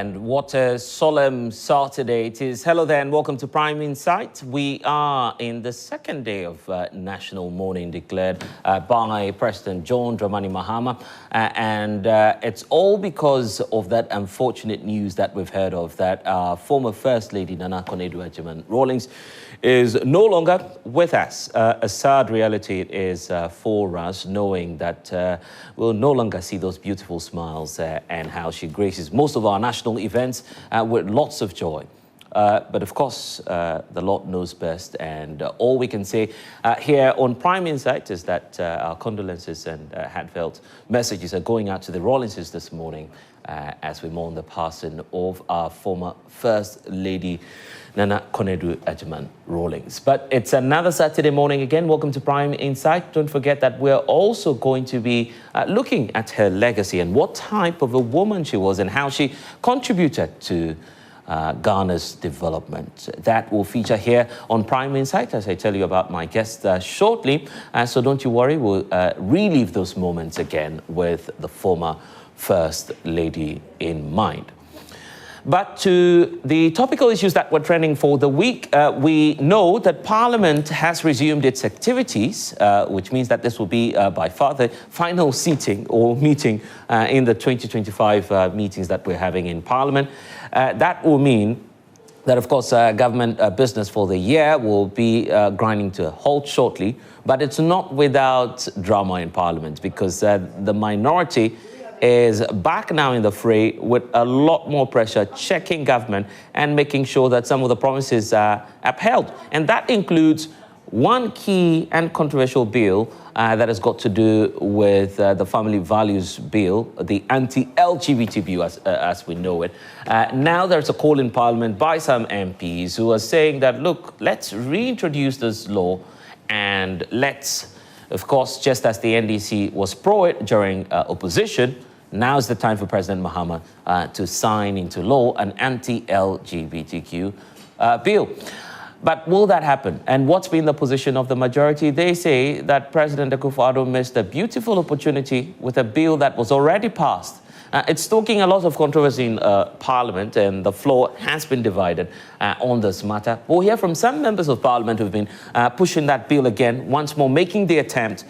And what a solemn Saturday it is. Hello there and welcome to Prime Insight. We are in the second day of national mourning declared by President John Dramani Mahama. And it's all because of that unfortunate news that we've heard of, that former First Lady Nana Konadu Rawlings is no longer with us. A sad reality it is for us, knowing that we'll no longer see those beautiful smiles and how she graces most of our national events with lots of joy. But of course, the Lord knows best, and all we can say here on Prime Insight is that our condolences and heartfelt messages are going out to the Rawlingses this morning as we mourn the passing of our former First Lady, Nana Konadu Rawlings. But it's another Saturday morning again. Welcome to Prime Insight. Don't forget that we're also going to be looking at her legacy and what type of a woman she was and how she contributed to Ghana's development. That will feature here on Prime Insight as I tell you about my guest shortly. So don't you worry, we'll relive those moments again with the former First Lady in mind. But to the topical issues that were trending for the week, we know that Parliament has resumed its activities, which means that this will be by far the final seating or meeting in the 2025 meetings that we're having in Parliament. That will mean that, of course, government business for the year will be grinding to a halt shortly. But it's not without drama in Parliament, because the minority is back now in the fray with a lot more pressure, checking government and making sure that some of the promises are upheld. And that includes one key and controversial bill that has got to do with the Family Values Bill, the anti-LGBT bill as we know it. Now there's a call in Parliament by some MPs who are saying that, look, let's reintroduce this law and let's, of course, just as the NDC was pro it during opposition, now's the time for President Mahama to sign into law an anti-LGBTQ bill. But will that happen? And what's been the position of the majority? They say that President Akufo-Addo missed a beautiful opportunity with a bill that was already passed. It's stoking a lot of controversy in Parliament, and the floor has been divided on this matter. We'll hear from some members of Parliament who've been pushing that bill again, once more making the attempt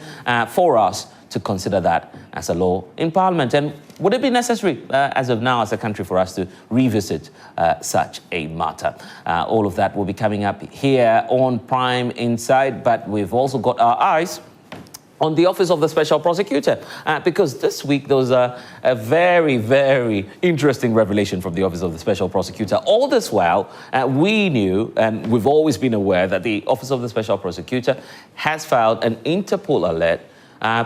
for us to consider that as a law in Parliament. And would it be necessary as of now as a country for us to revisit such a matter? All of that will be coming up here on Prime Insight, but we've also got our eyes on the Office of the Special Prosecutor, because this week there was a very, very interesting revelation from the Office of the Special Prosecutor. All this while, we knew, and we've always been aware, that the Office of the Special Prosecutor has filed an Interpol alert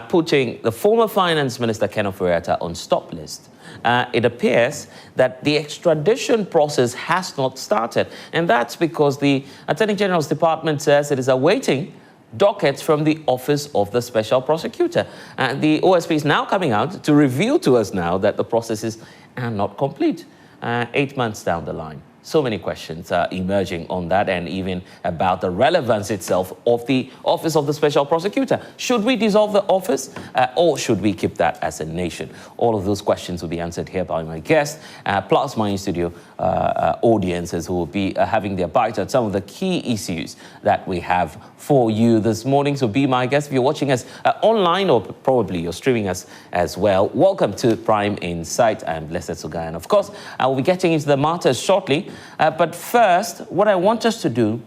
putting the former Finance Minister Ken Ofori-Atta on stop list. It appears that the extradition process has not started, and that's because the Attorney General's Department says it is awaiting dockets from the Office of the Special Prosecutor. The OSP is now coming out to reveal to us now that the processes are not complete 8 months down the line. So many questions are emerging on that, and even about the relevance itself of the Office of the Special Prosecutor. Should we dissolve the office or should we keep that as a nation? All of those questions will be answered here by my guest, plus my in-studio audiences who will be having their bite at some of the key issues that we have for you this morning. So be my guest. If you're watching us online, or probably you're streaming us as well, welcome to Prime Insight. I'm Blessed Sugai, and of course, I will be getting into the matters shortly. But first, what I want us to do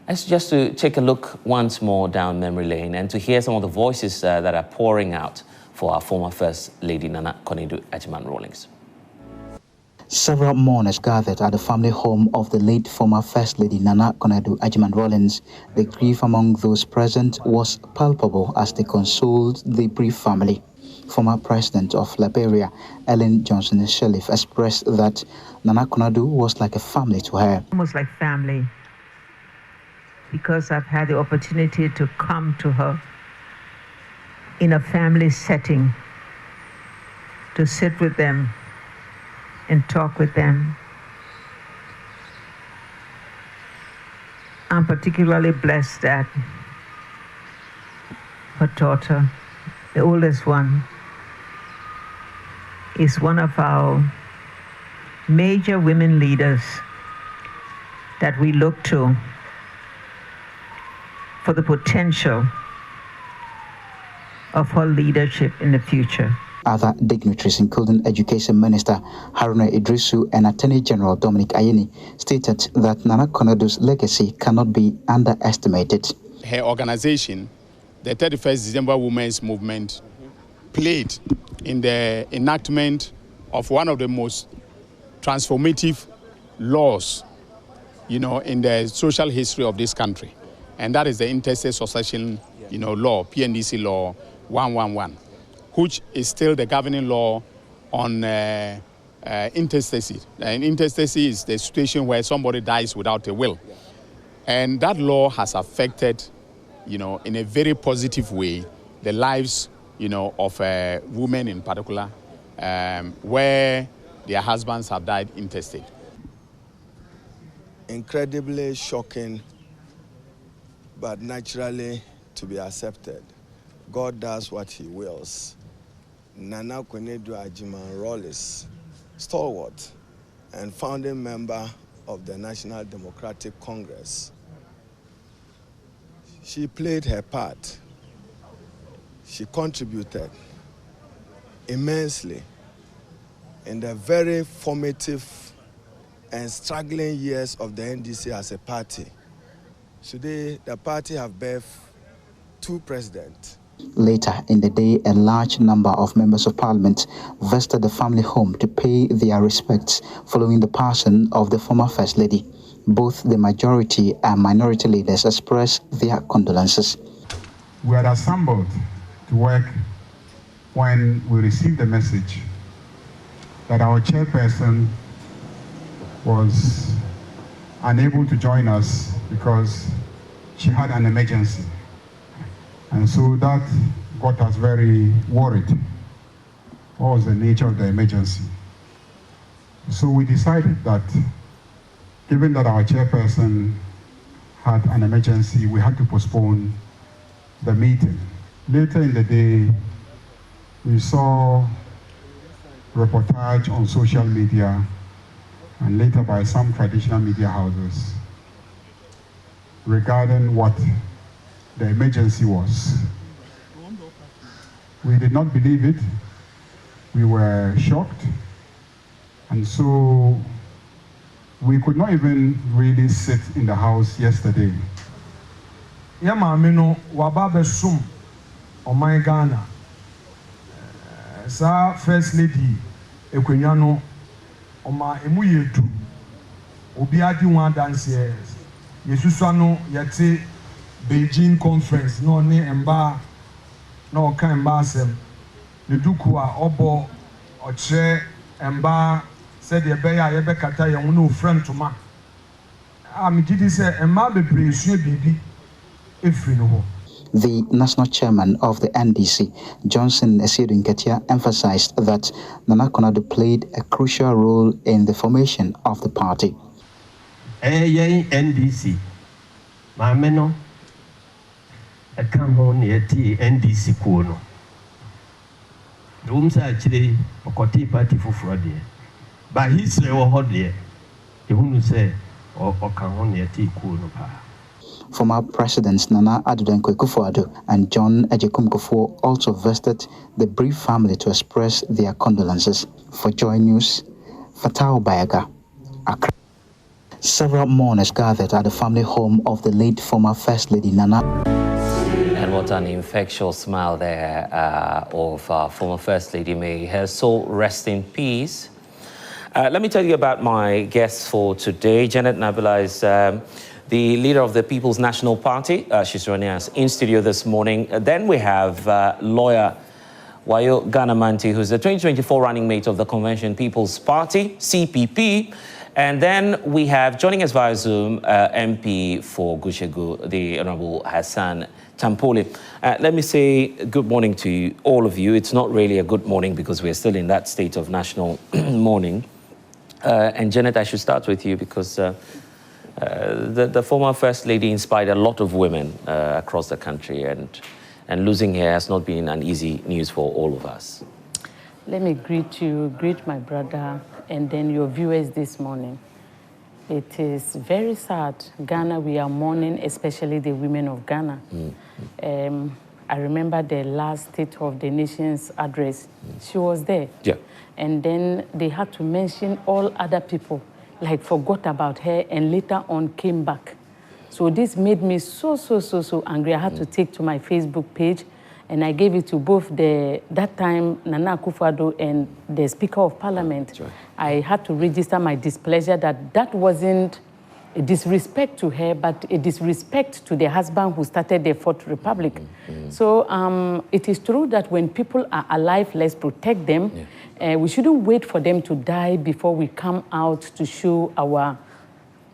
is just to take a look once more down memory lane and to hear some of the voices that are pouring out for our former First Lady Nana Konadu Rawlings. Several mourners gathered at the family home of the late former First Lady Nana Konadu Rawlings. The grief among those present was palpable as they consoled the bereaved family. Former President of Liberia, Ellen Johnson Sirleaf, expressed that Nana Konadu was like a family to her. Almost like family, because I've had the opportunity to come to her in a family setting, to sit with them and talk with them. I'm particularly blessed that her daughter, the oldest one, is one of our major women leaders that we look to for the potential of her leadership in the future. Other dignitaries, including Education Minister Haruna Idrisu and Attorney General Dominic Ayeni, stated that Nana Konado's legacy cannot be underestimated. Her organization, the 31st December Women's Movement, played in the enactment of one of the most transformative laws, in the social history of this country. And that is the Interstate Succession, law, PNDC law 111. Which is still the governing law on intestacy. And intestacy is the situation where somebody dies without a will. And that law has affected, in a very positive way, the lives, of women in particular, where their husbands have died intestate. Incredibly shocking, but naturally to be accepted. God does what he wills. Nana Ajiman Rawlings, stalwart and founding member of the National Democratic Congress. She played her part. She contributed immensely in the very formative and struggling years of the NDC as a party. Today, the party have birthed two presidents. Later in the day, a large number of members of parliament visited the family home to pay their respects following the passing of the former First Lady. Both the majority and minority leaders expressed their condolences. We had assembled to work when we received the message that our chairperson was unable to join us because she had an emergency. And so that got us very worried. What was the nature of the emergency? So we decided that given that our chairperson had an emergency, we had to postpone the meeting. Later in the day, we saw reportage on social media and later by some traditional media houses regarding what the emergency was. We did not believe it. We were shocked. And so we could not even really sit in the house yesterday. Yamamino wababe sum omai Ghana. Sa First Lady ekwenyano oma emu yetu. Obi adi wan dance yesusano yete Beijing conference no ne emba no kan emba asem ne duku a obo ochre emba said the beya ye be kata ye no friend to ma amigidi say emba bebre sue bibi efri no ho. The national chairman of the NDC, Johnson Esidu Nketia, emphasized that Nana Konadu played a crucial role in the formation of the party. NDC, Mameno, I come home near NDC Kuno. Rooms actually a Koti party for Friday. But he say, oh, hot there. He wouldn't say, or come home near Kuno. Former Presidents Nana Addo Akufo-Addo and John Agyekum Kufuor also visited the bereaved family to express their condolences. For Joy News, Fatal Bayaga, Accra. Several mourners gathered at the family home of the late former First Lady Nana. And what an infectious smile there of former First Lady. May her soul rest in peace. Let me tell you about my guests for today. Janet Nabla is the leader of the People's National Party. She's joining us in studio this morning. Then we have lawyer Wayo Ganamanti, who's the 2024 running mate of the Convention People's Party, CPP. And then we have, joining us via Zoom, MP for Gushegu, the Honorable Hassan Tampoli. Let me say good morning to all of you. It's not really a good morning because we're still in that state of national mourning. And Janet, I should start with you because the former First Lady inspired a lot of women across the country, and losing her has not been an easy news for all of us. Let me greet you, greet my brother, and then your viewers this morning. It is very sad. Ghana, we are mourning, especially the women of Ghana. I remember the last State of the Nation's address. She was there. Yeah. And then they had to mention all other people, like forgot about her, and later on came back. So this made me so angry. I had to take to my Facebook page, and I gave it to both that time Nana Akufo-Addo and the Speaker of Parliament. Right. I had to register my displeasure that wasn't a disrespect to her, but a disrespect to the husband who started the Fourth Republic. So it is true that when people are alive, let's protect them. Yeah. We shouldn't wait for them to die before we come out to show our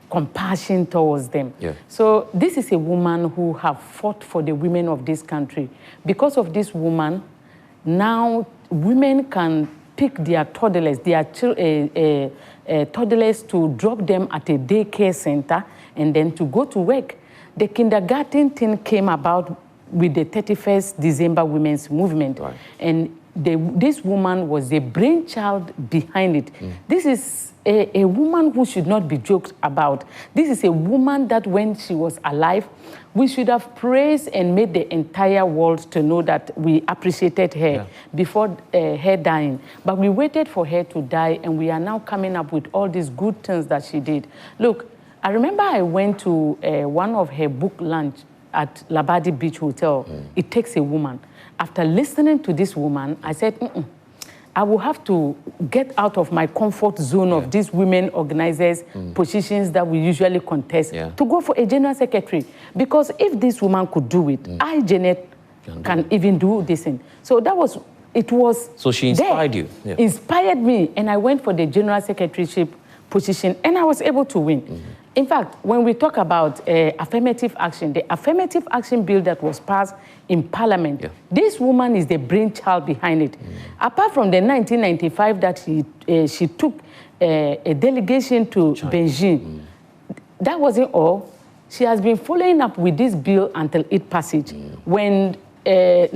compassion towards them. Yeah. So this is a woman who have fought for the women of this country. Because of this woman, now women can pick their toddlers, toddlers to drop them at a daycare center and then to go to work. The kindergarten thing came about with the 31st December Women's Movement. Right. And this woman was the brainchild behind it. This is a woman who should not be joked about. This is a woman that when she was alive, we should have praised and made the entire world to know that we appreciated her before her dying. But we waited for her to die, and we are now coming up with all these good things that she did. Look, I remember I went to one of her book lunch at Labadi Beach Hotel. It Takes a Woman. After listening to this woman, I said, I will have to get out of my comfort zone of these women organizers' positions that we usually contest to go for a general secretary. Because if this woman could do it, I, Janet, can even do this thing. So that was, it was. So she inspired you? Yeah. Inspired me, and I went for the general secretaryship position, and I was able to win. In fact, when we talk about affirmative action, the affirmative action bill that was passed in Parliament, this woman is the brainchild behind it. Apart from the 1995 that she took a delegation to Beijing, that wasn't all. She has been following up with this bill until it passage. When Oti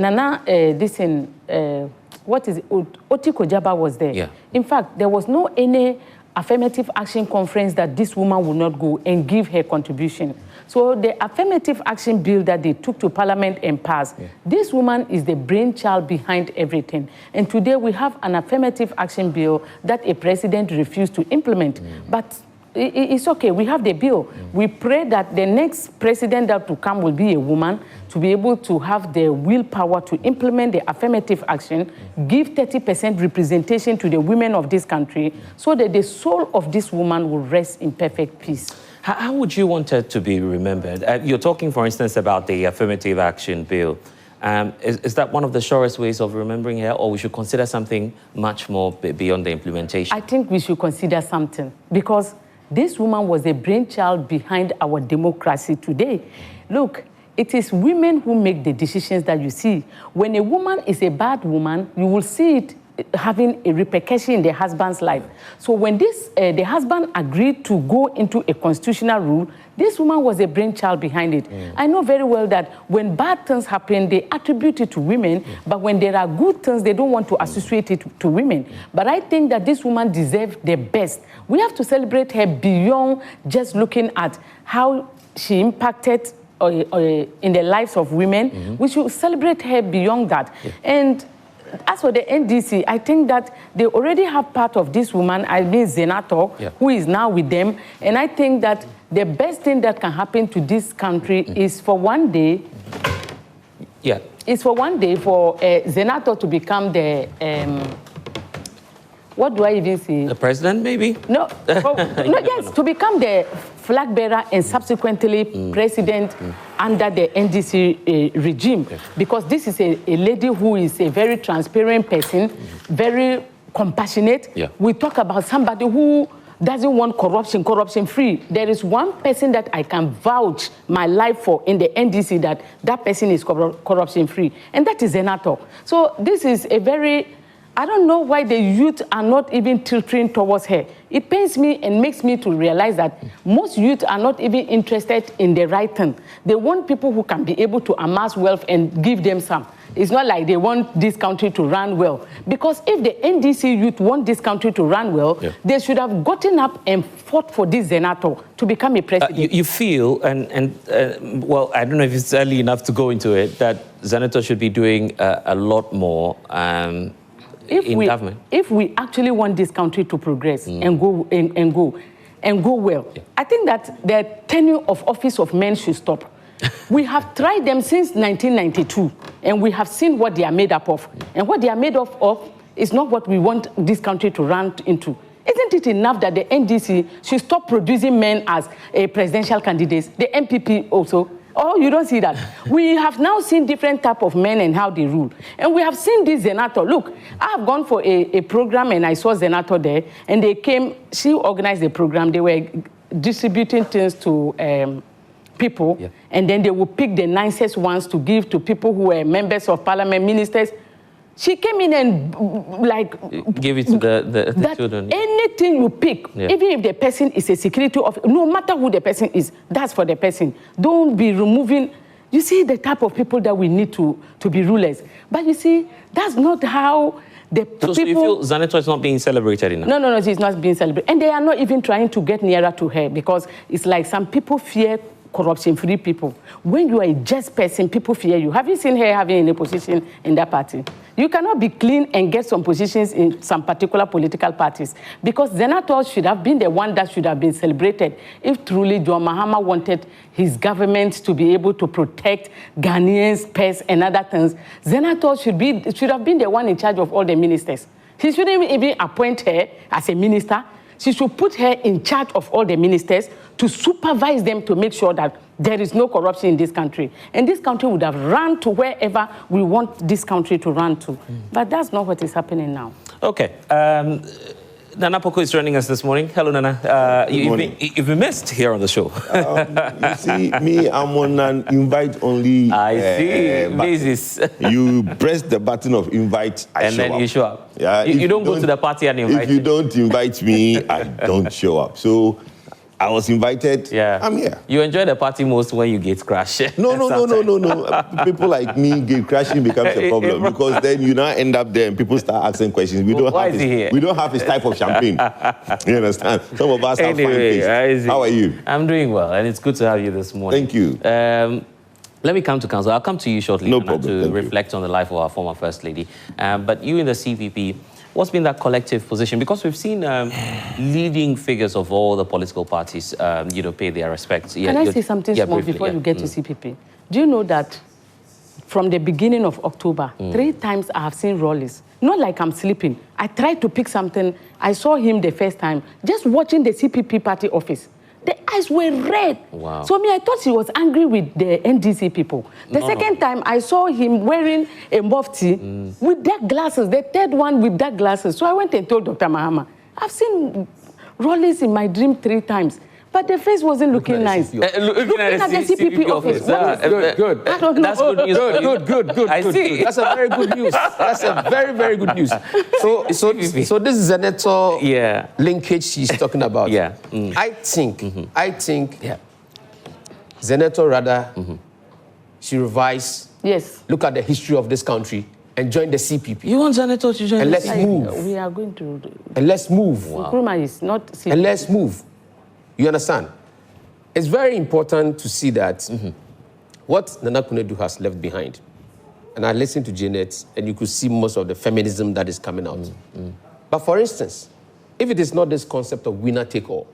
Kojaba was there. In fact, there was no any affirmative action conference that this woman would not go and give her contribution. So the affirmative action bill that they took to Parliament and passed, this woman is the brainchild behind everything. And today we have an affirmative action bill that a president refused to implement. But it's okay, we have the bill. We pray that the next president that will come will be a woman to be able to have the willpower to implement the affirmative action, give 30% representation to the women of this country so that the soul of this woman will rest in perfect peace. How would you want her to be remembered? You're talking, for instance, about the affirmative action bill. Is that one of the surest ways of remembering her, or we should consider something much more beyond the implementation? I think we should consider something, because this woman was a brainchild behind our democracy today. Look, it is women who make the decisions that you see. When a woman is a bad woman, you will see it having a repercussion in the husband's life. So when the husband agreed to go into a constitutional rule, this woman was a brainchild behind it. I know very well that when bad things happen, they attribute it to women, but when there are good things, they don't want to associate it to women. But I think that this woman deserves the best. We have to celebrate her beyond just looking at how she impacted in the lives of women. We should celebrate her beyond that. And as for the NDC, I think that they already have part of this woman, I mean Senator, who is now with them. And I think that the best thing that can happen to this country is for one day, is for one day for Senator to become the, what do I even say? The president, maybe? No, yes, to become the flag bearer and subsequently president under the NDC regime. Because this is a lady who is a very transparent person, very compassionate. We talk about somebody who doesn't want corruption free. There is one person that I can vouch my life for in the NDC that person is corruption free, and that is Senator. So this is a very, I don't know why the youth are not even tilting towards her. It pains me and makes me to realize that most youth are not even interested in the right thing. They want people who can be able to amass wealth and give them some. It's not like they want this country to run well. Because if the NDC youth want this country to run well, they should have gotten up and fought for this senator to become a president. You feel, well, I don't know if it's early enough to go into it, that senator should be doing a lot more in government? If we actually want this country to progress and go well, I think that the tenure of office of men should stop. We have tried them since 1992, and we have seen what they are made up of. And what they are made of is not what we want this country to run into. Isn't it enough that the NDC should stop producing men as presidential candidates, the MPP also? Oh, you don't see that. We have now seen different type of men and how they rule. And we have seen this senator. Look, I have gone for a program and I saw senator there, and they came, she organized the program. They were distributing things to people, and then they would pick the nicest ones to give to people who were members of parliament, ministers. She came in and give it to the children. Anything you pick, even if the person is a security officer, no matter who the person is, that's for the person. Don't be removing. You see the type of people that we need to be rulers. But you see, that's not how the people... So you feel Zaneto is not being celebrated enough? No, she's not being celebrated. And they are not even trying to get nearer to her, because it's like some people fear corruption-free people. When you are a just person, people fear you. Have you seen her having any position in that party? You cannot be clean and get some positions in some particular political parties, because Senator should have been the one that should have been celebrated if truly John Mahama wanted his government to be able to protect Ghanaians, pests, and other things. Senator should have been the one in charge of all the ministers. He shouldn't even appoint her as a minister. She should put her in charge of all the ministers to supervise them to make sure that there is no corruption in this country. And this country would have run to wherever we want this country to run to. But that's not what is happening now. Okay. Nana Poko is joining us this morning. Hello, Nana. You've been missed here on the show. You see, me, I'm on an invite-only basis. You press the button of invite, and then you show up. Yeah, you don't go to the party and invite. If you don't invite me, I don't show up. So I was invited. Yeah, I'm here. You enjoy the party most when you gate crash. No. People like me, gate crashing becomes a problem, because then you now end up there and people start asking questions. We don't have this type of champagne. You understand? Some of us have fine taste. How are you? I'm doing well, and it's good to have you this morning. Thank you. Let me come to council. I'll come to you shortly to reflect on the life of our former First Lady. But you in the CPP, what's been that collective position? Because we've seen leading figures of all the political parties, pay their respects. Can I say something small before you get to CPP? Do you know that from the beginning of October, 3 times I have seen Rawlings? Not like I'm sleeping. I tried to pick something. I saw him the first time, just watching the CPP party office. The eyes were red. Wow. So I thought he was angry with the NDC people. The second time, I saw him wearing a mufti with dark glasses, the third one with dark glasses. So I went and told Dr. Mahama, I've seen Rawlings in my dream 3 times. But the face wasn't looking nice. Looking at the CPP office. Good. That's good news. Good. I see. That's a very good news. That's a very, very good news. So this is a netto linkage she's talking about. Yeah. I think Zeneto rather she revise. Yes. Look at the history of this country and join the CPP. You want Zeneto to join? And let's move. We are going to. And let's move. Wow. Nkrumah is not CPP. And let's move. You understand? It's very important to see that what Nana Kunedu has left behind. And I listened to Janet, and you could see most of the feminism that is coming out. But for instance, if it is not this concept of winner take all,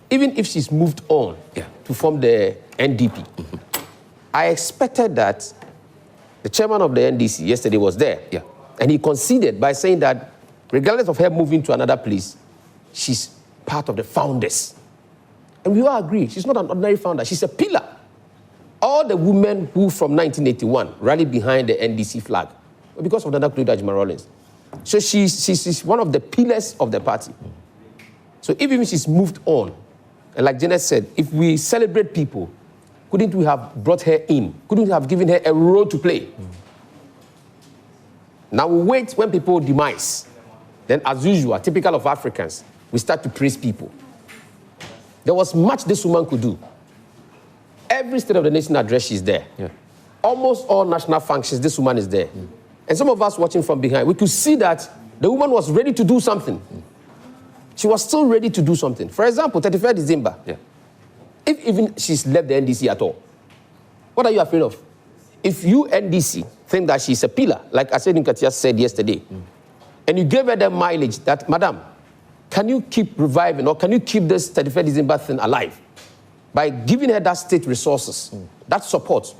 even if she's moved on to form the NDP, I expected that the chairman of the NDC yesterday was there. And he conceded by saying that regardless of her moving to another place, she's part of the founders. And we all agree, she's not an ordinary founder, she's a pillar. All the women who from 1981 rallied behind the NDC flag were because of Nana Kunedu Rawlings. So she's one of the pillars of the party. So even if she's moved on, and like Janet said, if we celebrate people, couldn't we have brought her in? Couldn't we have given her a role to play? Now we wait when people demise. Then as usual, typical of Africans, we start to praise people. There was much this woman could do. Every State of the Nation address, she's there. almost all national functions, this woman is there. And some of us watching from behind, we could see that the woman was ready to do something. She was still ready to do something. For example, 31st December, if even she's left the NDC at all, what are you afraid of? If you, NDC, think that she's a pillar, like Asedin Katia said yesterday, and you gave her the mileage that, madam, can you keep reviving or can you keep this 31st December thing alive by giving her that state resources, that support?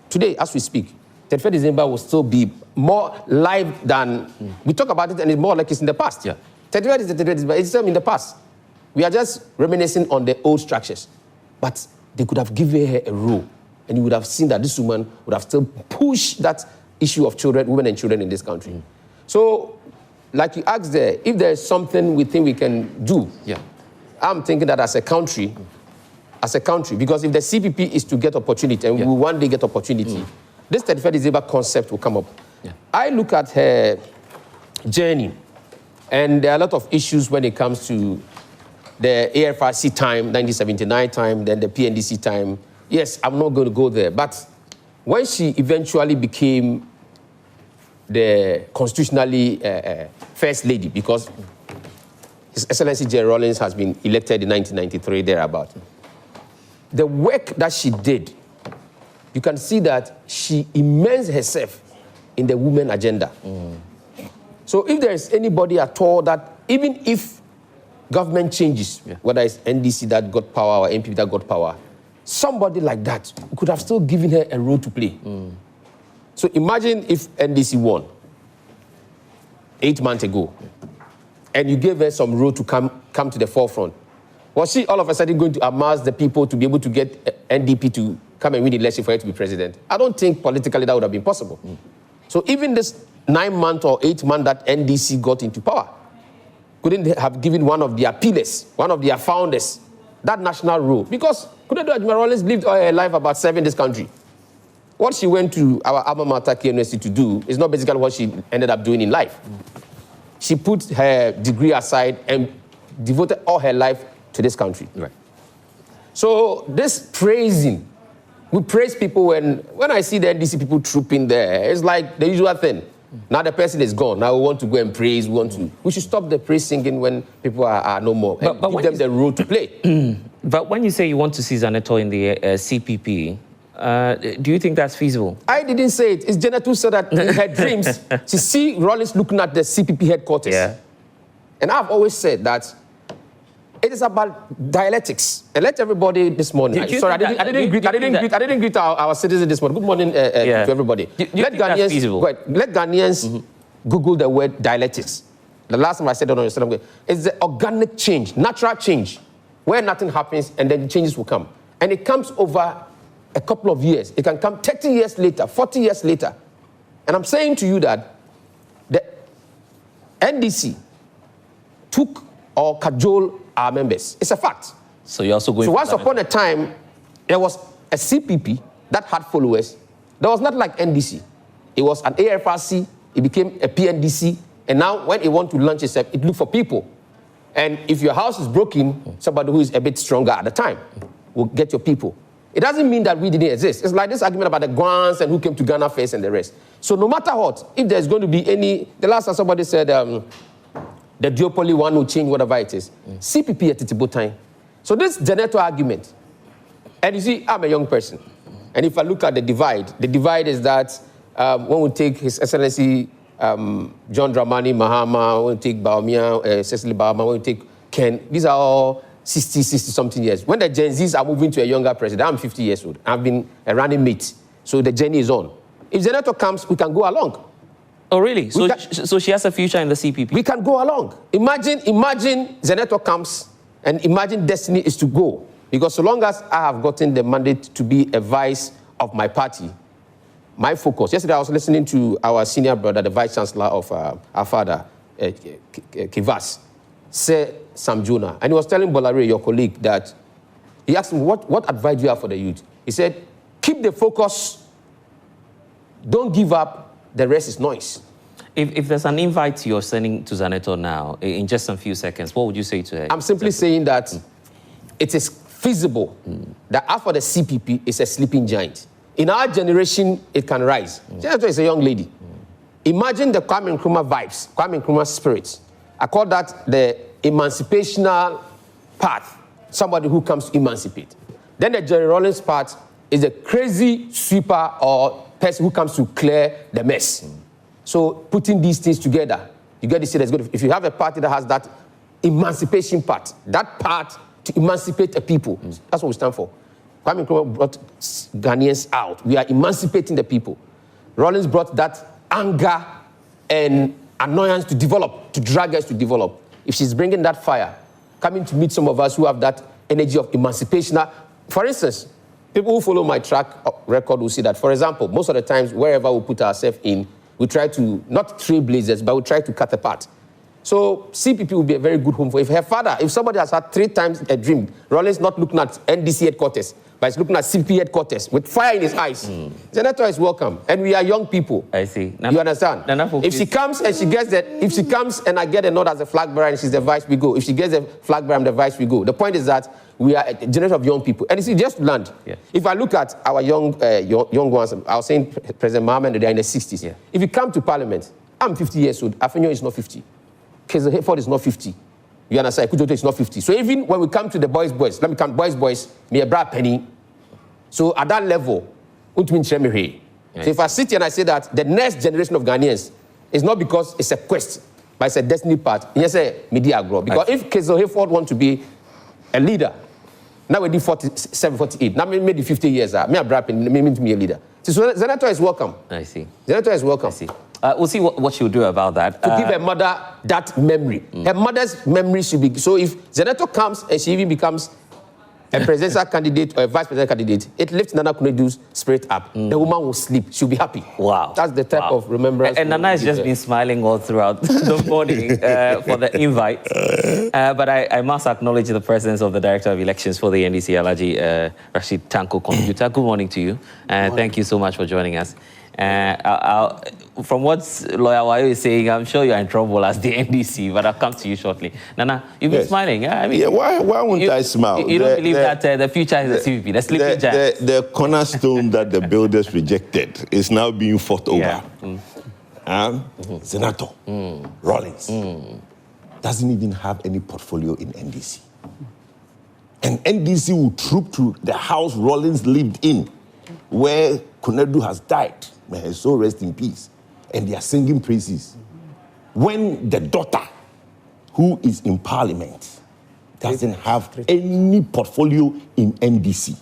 Today, as we speak, 31st December will still be more live than, we talk about it and it's more like it's in the past. 31st is the 31st December, it's still in the past. We are just reminiscing on the old structures. But they could have given her a role and you would have seen that this woman would have still pushed that issue of children, women and children in this country. So, like you asked there, if there is something we think we can do, I'm thinking that as a country, because if the CPP is to get opportunity, and we will one day get opportunity, this 31st December concept will come up. I look at her journey, and there are a lot of issues when it comes to the AFRC time, 1979 time, then the PNDC time. Yes, I'm not going to go there, but when she eventually became the constitutionally first lady, because His Excellency J. Rawlings has been elected in 1993, thereabout. The work that she did, you can see that she immersed herself in the women agenda. So if there is anybody at all that, even if government changes, whether it's NDC that got power or NPP that got power, somebody like that could have still given her a role to play. So imagine if NDC won 8 months ago, and you gave her some role to come to the forefront. Was she all of a sudden going to amass the people to be able to get NDP to come and win the election for her to be president? I don't think politically that would have been possible. So even this 9 month or 8 month that NDC got into power, couldn't have given one of their pillars, one of their founders, that national role. Because Kudedo Ajimar Rawlings lived all her life about serving this country. What she went to our alma mater KNSC to do is not basically what she ended up doing in life. She put her degree aside and devoted all her life to this country. So this praising, we praise people when I see the NDC people trooping there, it's like the usual thing. Now the person is gone. Now we want to go and praise. We should stop the praise singing when people are no more. But give them the role to play. But when you say you want to see Zaneto in the CPP, do you think that's feasible? I didn't say it. It's Janet who said that in her dreams. She see Rawlings looking at the CPP headquarters. And I've always said that it is about dialectics. And let everybody this morning. I didn't greet our citizens this morning. Good morning to everybody. Let Ghanaians Google the word dialectics. The last time I said it on Instagram, it's the organic change, natural change, where nothing happens and then changes will come. And it comes over a couple of years. It can come 30 years later, 40 years later. And I'm saying to you that the NDC took or cajoled our members. It's a fact. So you're also going. So once upon a time, there was a CPP that had followers. That was not like NDC. It was an AFRC. It became a PNDC. And now when it wants to launch itself, it looks for people. And if your house is broken, somebody who is a bit stronger at the time will get your people. It doesn't mean that we didn't exist. It's like this argument about the Guans and who came to Ghana first and the rest. So no matter what, if there's going to be any, the last time somebody said the duopoly one will change whatever it is. CPP at Titibo time. So this Janeto argument, and you see, I'm a young person. And if I look at the divide is that when we take His Excellency John Dramani Mahama, when we take Baumia, Cecily Bahama, when we take Ken, these are all 60-something years. When the Gen Zs are moving to a younger president, I'm 50 years old. I've been a running mate. So the journey is on. If Zaneto comes, we can go along. Oh, really? So she has a future in the CPP? We can go along. Imagine Zaneto comes and imagine destiny is to go. Because so long as I have gotten the mandate to be a vice of my party, my focus. Yesterday I was listening to our senior brother, the vice chancellor of our father, Kivas, say Sam Jonah, and he was telling Bolare, your colleague, that he asked him, what advice do you have for the youth? He said, keep the focus, don't give up, the rest is noise. If there's an invite you're sending to Zaneto now, in just a few seconds, what would you say to her? I'm simply saying that it is feasible that after the CPP is a sleeping giant. In our generation, it can rise. Senator is a young lady. Imagine the Kwame Nkrumah vibes, Kwame Nkrumah spirits. I call that the emancipational path, somebody who comes to emancipate. Then the Jerry Rawlings part is a crazy sweeper or person who comes to clear the mess. So putting these things together, you get to see that's good. If you have a party that has that emancipation part, that part to emancipate a people, that's what we stand for. Kwame Nkrumah brought Ghanaians out. We are emancipating the people. Rawlings brought that anger and annoyance to develop, to drag us to develop. If she's bringing that fire, coming to meet some of us who have that energy of emancipation. For instance, people who follow my track record will see that, for example, most of the times, wherever we put ourselves in, we try to, not trailblazers, but we try to cut apart. So CPP will be a very good home for. If somebody has had 3 times a dream, Rawlings not looking at NDC headquarters, but he's looking at CPP headquarters with fire in his eyes. Senator is welcome, and we are young people. I see. You understand? If she comes and she gets that, if she comes and I get a nod as a flag bearer and she's the vice, we go. If she gets a flag bearer, I'm the vice, we go. The point is that we are a generation of young people, and it's just land. Yeah. If I look at our young ones, I was saying President Mahama, they're in the 60s. Yeah. If you come to Parliament, I'm 50 years old. Afanyo is not 50. Keza Hayford is not 50. You understand? Kujoto is not 50. So even when we come to the boys, let me come boys, me a bra penny. So at that level, so if I sit here and I say that the next generation of Ghanaians is not because it's a quest, but it's a destiny part, yes, media grow. Because if Keza Hayford want to be a leader, now we did 47, 48. Now maybe 50 years. Me a bra penny, me to be a leader. So Senator is welcome. I see. Senator is welcome. I see. We'll see what she'll do about that. To give her mother that memory. Her mother's memory should be... So if Senator comes and she even becomes a presidential candidate or a vice presidential candidate, it lifts Nana Kunedu's spirit up. The woman will sleep. She'll be happy. Wow. That's the type of remembrance. And Nana has just been smiling all throughout the morning for the invite. But I must acknowledge the presence of the Director of Elections for the NDC, Alhaji Rashid Tanko Computer. Good morning to you. Thank you so much for joining us. From what Lawyer Wayo is saying, I'm sure you're in trouble as the NDC, but I'll come to you shortly. Nana, you've been smiling. Yeah, I mean, why won't I smile? You don't believe that the future is the CVP, the sleeping giant. The cornerstone that the builders rejected is now being fought over. Senator Rawlings doesn't even have any portfolio in NDC. And NDC will troop to the house Rawlings lived in, where Kunedu has died. May his soul rest in peace. And they are singing praises. When the daughter, who is in parliament, doesn't have any portfolio in NDC.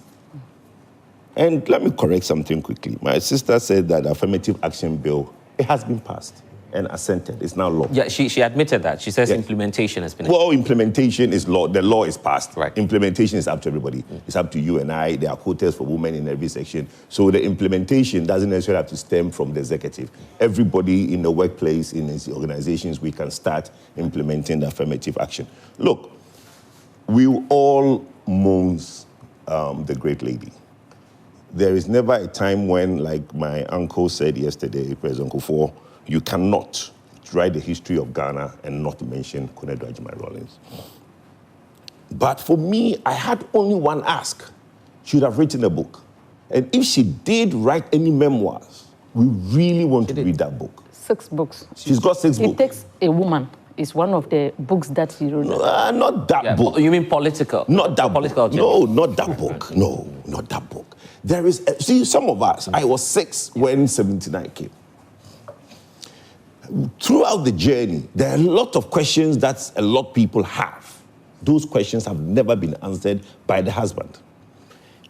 And let me correct something quickly. My sister said that the affirmative action bill, it has been passed and assented. It's now law. Yeah, she admitted that. She says implementation has been... Well, implementation is law. The law is passed. Right. Implementation is up to everybody. It's up to you and I. There are quotas for women in every section. So the implementation doesn't necessarily have to stem from the executive. Everybody in the workplace, in its organizations, we can start implementing the affirmative action. Look, we all mourn the great lady. There is never a time when, like my uncle said yesterday, President Kufuor, you cannot write the history of Ghana and not mention Kunedu Rawlings. But for me, I had only one ask. She would have written a book. And if she did write any memoirs, we really want to read that book. 6 books. She's got 6 books. It Takes a Woman. It's one of the books that she wrote. No, not that book. You mean political? Not that political book. No, not that book. No, not that book. There is, see, some of us, I was 6 when 79 came. Throughout the journey, there are a lot of questions that a lot of people have. Those questions have never been answered by the husband.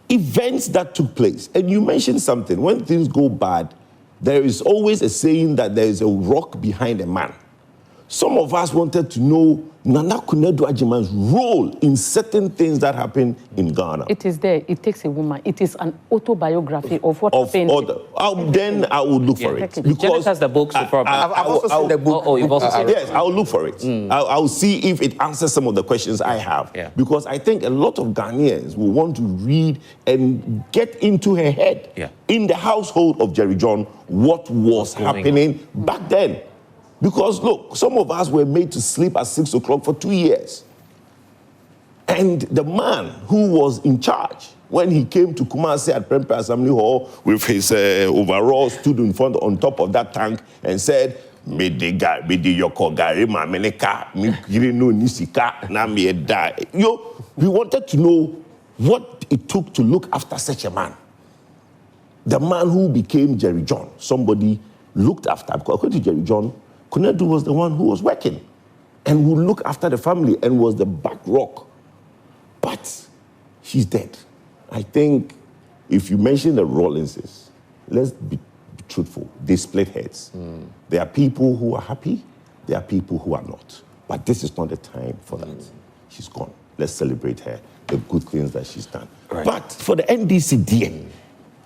Events that took place, and you mentioned something, when things go bad, there is always a saying that there is a rock behind a man. Some of us wanted to know Nana Kunedu Ajiman's role in certain things that happen in Ghana. It is there. It Takes a Woman. It is an autobiography of what happened. Then I will look for it. Because has the book, so probably. I've also seen the book. Oh, you've also seen it? Yes, I'll look for it. I'll see if it answers some of the questions I have. Yeah. Because I think a lot of Ghanaians will want to read and get into her head, in the household of Jerry John, what was happening back then. Because look, some of us were made to sleep at 6 o'clock for 2 years. And the man who was in charge, when he came to Kumasi at Prempeh Assembly Hall with his overall, stood in front on top of that tank and said, he wanted to know what it took to look after such a man. The man who became Jerry John, somebody looked after, because according to Jerry John, Konadu was the one who was working and would look after the family and was the back rock. But she's dead. I think if you mention the Rawlingses, let's be truthful, they split heads. There are people who are happy, there are people who are not. But this is not the time for that. She's gone. Let's celebrate her, the good things that she's done. Right. But for the NDC, dear,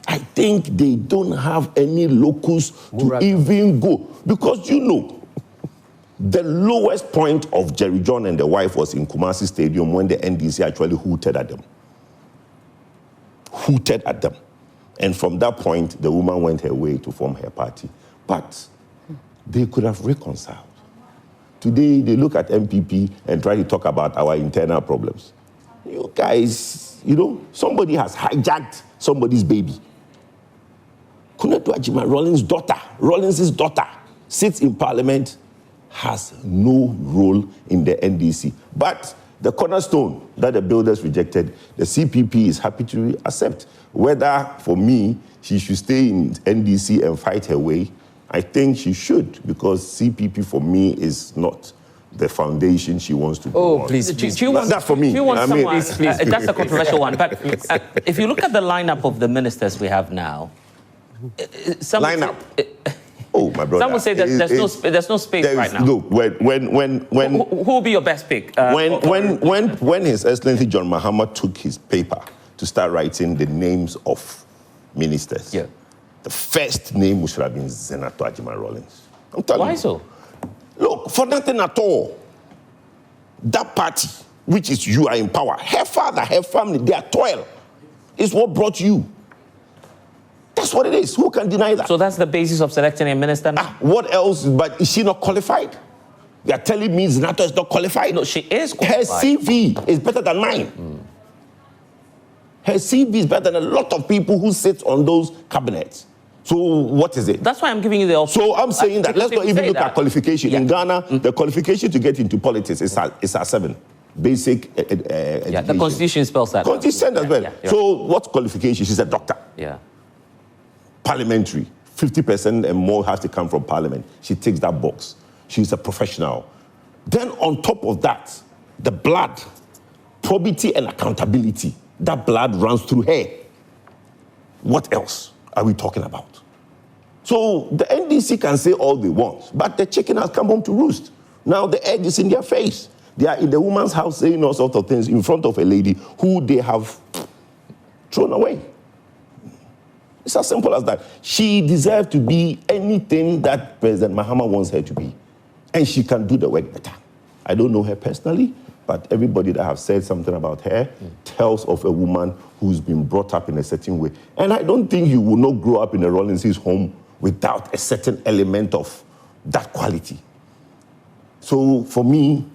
I think they don't have any locus to even go. Because you know, the lowest point of Jerry John and the wife was in Kumasi Stadium when the NDC actually hooted at them. Hooted at them. And from that point, the woman went her way to form her party. But they could have reconciled. Today, they look at MPP and try to talk about our internal problems. You guys, you know, somebody has hijacked somebody's baby. Kunetu Ajima, Rawlings' daughter, sits in parliament, has no role in the NDC. But the cornerstone that the builders rejected, the CPP is happy to accept. Whether, for me, she should stay in NDC and fight her way, I think she should, because CPP, for me, is not the foundation she wants to go on. Please. That's for me. Please. That's a controversial one. But if you look at the lineup of the ministers we have now, lineup. Oh, my brother. Some would say that there's no space right now. Look, when who will be your best pick? When His Excellency John Mahama took his paper to start writing the names of ministers, the first name should have been Senator Ajima Rawlings. I'm telling you. Why so? Look, for nothing at all, that party, which is you are in power, her father, her family, their toil is what brought you. That's what it is. Who can deny that? So that's the basis of selecting a minister now? What else? But is she not qualified? You are telling me Zinato is not qualified? No, she is qualified. Her CV is better than mine. Her CV is better than a lot of people who sit on those cabinets. So what is it? That's why I'm giving you the option. So I'm saying that let's not even look at qualification. In Ghana, the qualification to get into politics is at 7. Basic education. The Constitution spells that. Constitution as well. So what qualification? She's a doctor. Yeah. Parliamentary. 50% and more has to come from parliament. She ticks that box. She's a professional. Then on top of that, the blood, probity and accountability, that blood runs through her. What else are we talking about? So the NDC can say all they want, but the chicken has come home to roost. Now the egg is in their face. They are in the woman's house saying all sorts of things in front of a lady who they have thrown away. It's as simple as that. She deserves to be anything that President Mahama wants her to be. And she can do the work better. I don't know her personally, but everybody that have said something about her tells of a woman who's been brought up in a certain way. And I don't think you will not grow up in a Rawlings' home without a certain element of that quality. So for me,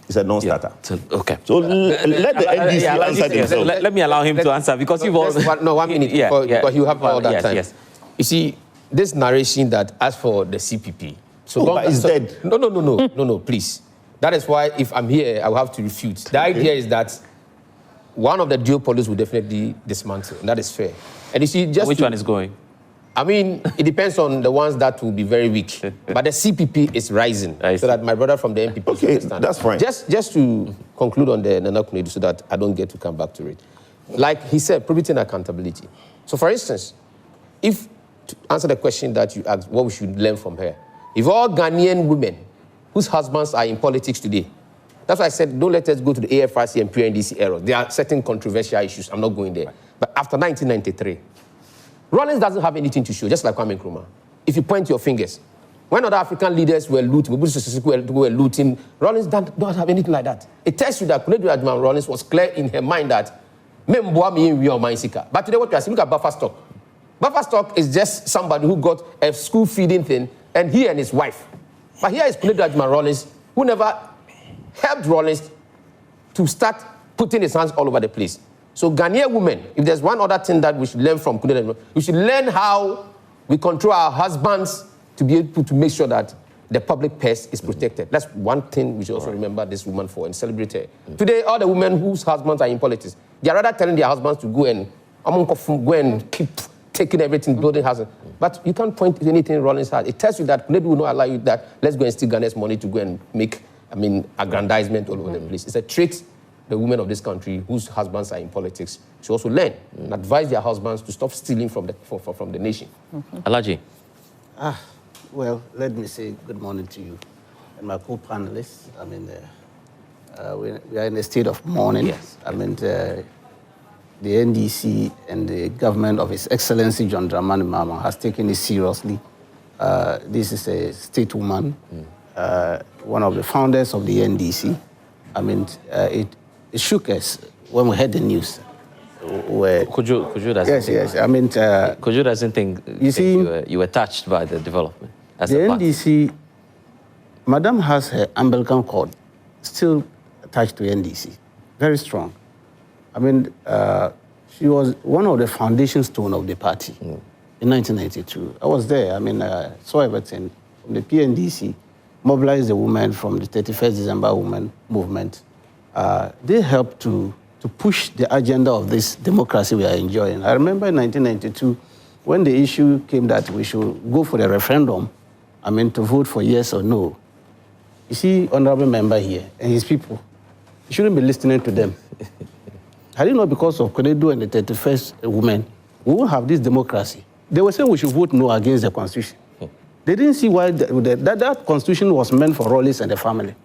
it's a non-starter. Okay. So let the NDC answer themselves. Let me allow him to answer, because you've all... 1 minute, because you have all that time. Yes. You see, this narration that as for the CPP... but it's dead. No, please. That is why if I'm here, I will have to refute. The idea is that one of the duopolies will definitely dismantle, and that is fair. And you see, which one is going? I mean, it depends on the ones that will be very weak. But the CPP is rising, so that my brother from the MPP understand. That's fine. Just to conclude on the Nana Kunedu so that I don't get to come back to it. Like he said, probity and accountability. So for instance, if, to answer the question that you asked, what we should learn from her, if all Ghanaian women whose husbands are in politics today, that's why I said, don't let us go to the AFRC and PNDC era. There are certain controversial issues. I'm not going there. But after 1993, Rawlings doesn't have anything to show, just like Kwame Nkrumah. If you point your fingers, when other African leaders were looting, were looting, Rawlings don't have anything like that. It tells you that Kunedu Ajima Rawlings was clear in her mind that, but today what we are seeing, look at buffer stock. Buffer stock is just somebody who got a school feeding thing, and he and his wife. But here is Kunedu Ajima Rawlings, who never helped Rawlings to start putting his hands all over the place. So Ghanaian women, if there's one other thing that we should learn from Kunle, we should learn how we control our husbands to be able to make sure that the public purse is protected. That's one thing we should also remember this woman for and celebrate her. Today, all the women whose husbands are in politics, they are rather telling their husbands to go and keep taking everything, building houses. But you can't point to anything Rawlings has. It tells you that maybe will not allow you that. Let's go and steal Ghana's money to go and make, aggrandizement all over the place. It's a trait the women of this country whose husbands are in politics should also learn and advise their husbands to stop stealing from the nation. Alaji. Well, let me say good morning to you and my co-panelists. We are in a state of mourning. Yes. The NDC and the government of His Excellency John Dramani Mahama has taken it seriously. This is a state woman, one of the founders of the NDC. It shook us when we heard the news. Kuju doesn't yes. Kuju doesn't think you were touched by the development. As the NDC, Madam has her umbilical cord still attached to NDC, very strong. She was one of the foundation stone of the party in 1992. I was there. I saw everything. The PNDC mobilized the women from the 31st December women movement. They helped to push the agenda of this democracy we are enjoying. I remember in 1992, when the issue came that we should go for the referendum, to vote for yes or no. You see, honorable member here and his people, you shouldn't be listening to them. Had it not because of Konedu and the 31st women, we won't have this democracy. They were saying we should vote no against the constitution. They didn't see why that constitution was meant for Rawlings and the family.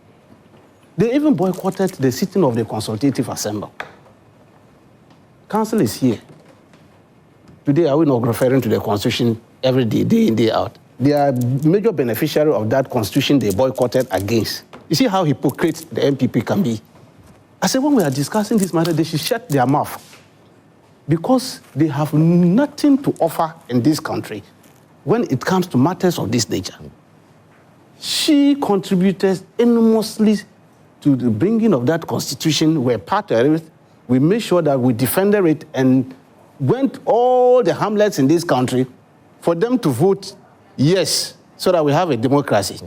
They even boycotted the sitting of the Consultative Assembly. Council is here. Today, are we not referring to the constitution every day, day in, day out? They are major beneficiary of that constitution they boycotted against. You see how hypocrite the MPP can be? I said, when we are discussing this matter, they should shut their mouth because they have nothing to offer in this country when it comes to matters of this nature. She contributed enormously to the bringing of that constitution. We're part of it. We made sure that we defended it and went all the hamlets in this country for them to vote yes, so that we have a democracy.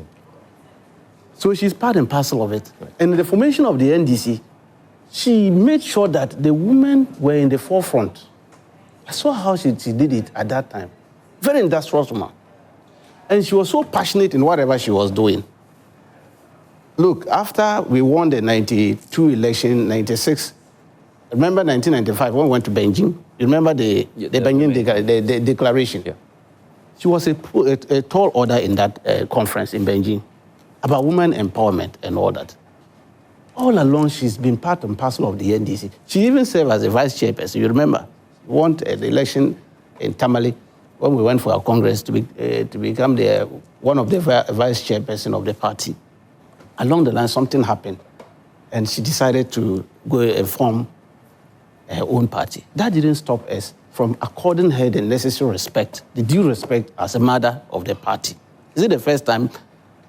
So she's part and parcel of it. And in the formation of the NDC, she made sure that the women were in the forefront. I saw how she did it at that time. Very industrious woman. And she was so passionate in whatever she was doing. Look, after we won the 92 election, 96, remember 1995 when we went to Beijing? You remember the Beijing declaration? Yeah. She was a tall order in that conference in Beijing about women empowerment and all that. All along, she's been part and parcel of the NDC. She even served as a vice chairperson. You remember, we won the election in Tamale when we went for our congress to become one of the vice chairperson of the party. Along the line, something happened, and she decided to go and form her own party. That didn't stop us from according her the necessary respect, the due respect as a mother of the party. Is it the first time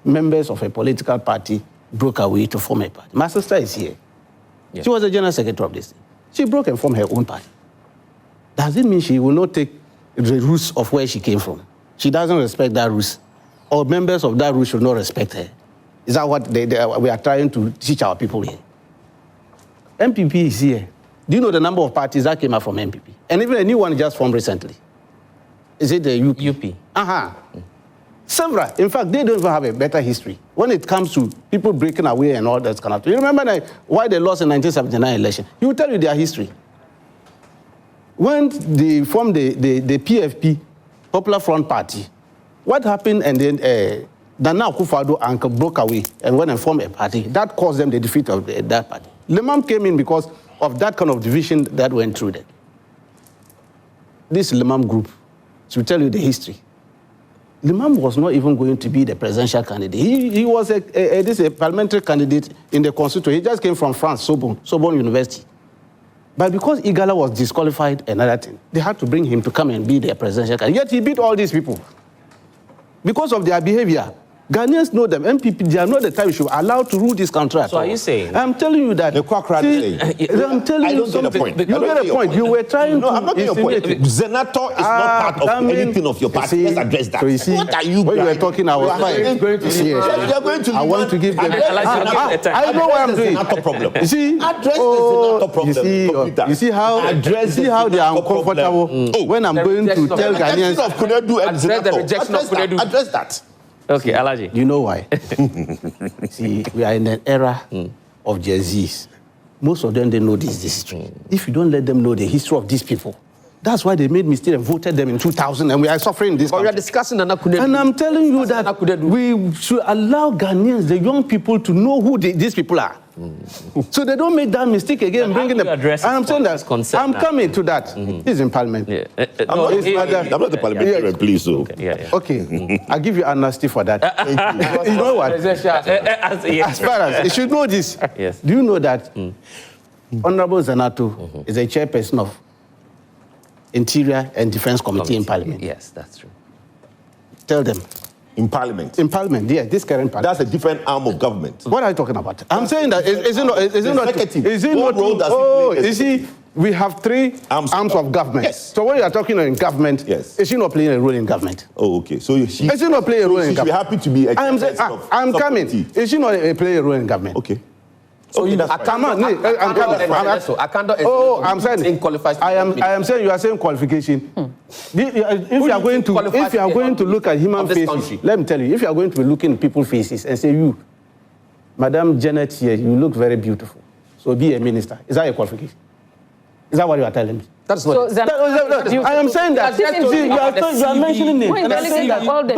members of a political party broke away to form a party? My sister is here. Yeah. She was the general secretary of this thing. She broke and formed her own party. Does it mean she will not take the roots of where she came from? She doesn't respect that roots, or members of that root should not respect her. Is that what we are trying to teach our people here? MPP is here. Do you know the number of parties that came out from MPP? And even a new one just formed recently. Is it the UP? Several. In fact, they don't even have a better history when it comes to people breaking away and all that kind of thing. You remember why they lost in 1979 election? He will tell you their history. When they formed the PFP, Popular Front Party, what happened? And then Nana Akufo-Addo uncle broke away and went and formed a party. That caused them the defeat of that party. Lemam came in because of that kind of division that went through that. This Lemam group, to tell you the history, Lemam was not even going to be the presidential candidate. He was a parliamentary candidate in the constituency. He just came from France, Sorbonne University. But because Igala was disqualified, another thing, they had to bring him to come and be their presidential candidate. Yet he beat all these people because of their behavior. Ghanaians know them. MPP, they are not the type you should allow to rule this country. So are you saying? I'm telling you that. The I'm telling you something. You get a point. You were trying to. I'm not getting your point. Senator is not part of anything of your party. Let's address that. So you see, what are you when you were talking, I was fine. I want to give them. I know what I'm doing. You see, address the Senator problem. You see how they are uncomfortable when I'm going to tell Ghanaians. Address the rejection of Kunedu. Address that. Okay, Alaji. You know why? See, we are in an era of Gen Zs. Most of them, they know this history. If you don't let them know the history of these people, that's why they made mistake and voted them in 2000, and we are suffering this. But we are discussing Nana Kunedu. And I'm telling you that we should allow Ghanaians, the young people, to know who these people are. So they don't make that mistake again, bringing them. And I'm saying that I'm coming to that. He's in Parliament. Yeah. I'm not the parliamentarian, please. So. Okay. I'll give you amnesty for that. Thank you. You know what? As far as you should know this. Yes. Do you know that Honorable Zanato is a chairperson of Interior and Defense Committee in Parliament? Yes, that's true. Tell them. In Parliament? In Parliament, yes, this current Parliament. That's a different arm of government. What are you talking about? I'm saying that, is it not, we have three arms of government. Yes. So when you are talking in government, yes, is she not playing a role in government? Oh, okay. So is she not playing a role in government? She should be happy to be a I'm coming. Is she not playing a role in government? Okay. So I'm saying I am saying you are saying qualification. If you are going to look at human faces, let me tell you, if you are going to be looking at people's faces and say, you, Madam Janet here, you look very beautiful, so be a minister. Is that a qualification? Is that what you are telling me? That's what I am saying that. You are mentioning it. I'm not